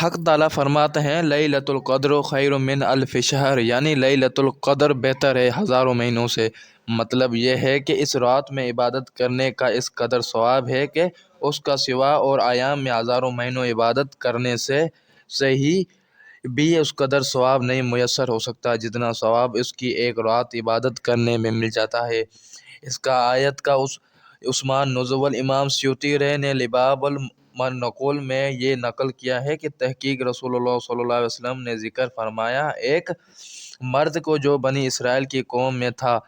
حق تعالیٰ فرماتے ہیں لیلۃ القدر خیر من الف شہر، یعنی لیلۃ القدر بہتر ہے ہزاروں مہینوں سے۔ مطلب یہ ہے کہ اس رات میں عبادت کرنے کا اس قدر ثواب ہے کہ اس کا سوا اور ایام میں ہزاروں مہینوں عبادت کرنے سے ہی بھی اس قدر ثواب نہیں میسر ہو سکتا جتنا ثواب اس کی ایک رات عبادت کرنے میں مل جاتا ہے۔ اس کا آیت کا عثمان نزول امام سیوطی نے لباب المنقول میں یہ نقل کیا ہے کہ تحقیق رسول اللہ صلی اللہ علیہ وسلم نے ذکر فرمایا، ایک مرد کو جو بنی اسرائیل کی قوم میں تھا،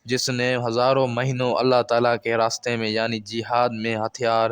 جس نے ہزاروں مہینوں اللہ تعالیٰ کے راستے میں یعنی جہاد میں ہتھیار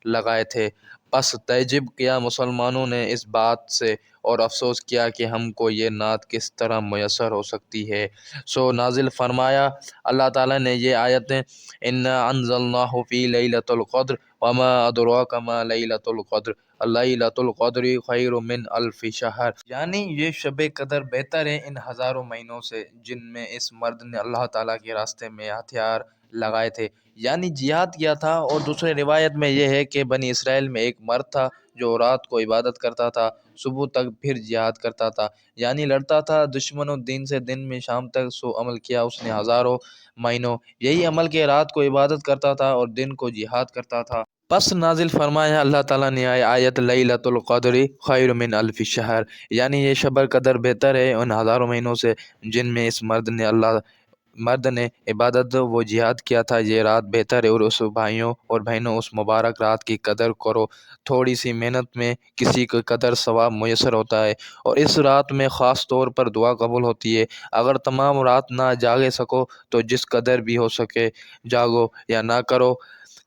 لگائے تھے، پس تعجب کیا مسلمانوں نے اس بات سے اور افسوس کیا کہ ہم کو یہ نعت کس طرح میسر ہو سکتی ہے، سو نازل فرمایا اللہ تعالیٰ نے یہ آیتیں، انا انزلناہ فی لیلۃ القدر وما ادراک ما لیلۃ القدر لیلۃ القدر خیر من الف شہر، یعنی یہ شب قدر بہتر ہے ان ہزاروں مہینوں سے جن میں اس مرد نے اللہ تعالیٰ کے راستے میں ہتھیار لگائے تھے، یعنی جہاد کیا تھا۔ اور دوسرے روایت میں یہ ہے کہ بنی اسرائیل میں ایک مرد تھا جو رات کو عبادت کرتا تھا، صبح تک پھر جہاد کرتا تھا، یعنی لڑتا تھا دشمنوں دین سے، دن میں شام تک، سو عمل کیا اس نے ہزاروں مہینوں یہی عمل کہ رات کو عبادت کرتا تھا اور دن کو جہاد کرتا تھا۔ پس نازل فرمایا اللہ تعالیٰ نے آیت لیلۃ القدر خیر من الف شہر، یعنی یہ شب قدر بہتر ہے ان ہزاروں مہینوں سے جن میں اس مرد نے عبادت و جہاد کیا تھا، یہ رات بہتر ہے۔ اور اس بھائیوں اور بہنوں اس مبارک رات کی قدر کرو، تھوڑی سی محنت میں کسی کو قدر ثواب میسر ہوتا ہے، اور اس رات میں خاص طور پر دعا قبول ہوتی ہے۔ اگر تمام رات نہ جاگے سکو تو جس قدر بھی ہو سکے جاگو یا نہ کرو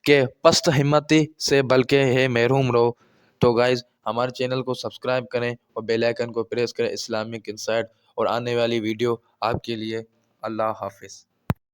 کہ پست ہمتی سے بلکہ ہے محروم رہو۔ تو گائز ہمارے چینل کو سبسکرائب کریں اور بیل آئیکن کو پریس کریں اسلامک انسائٹ اور آنے والی ویڈیو آپ کے لیے۔ اللہ حافظ۔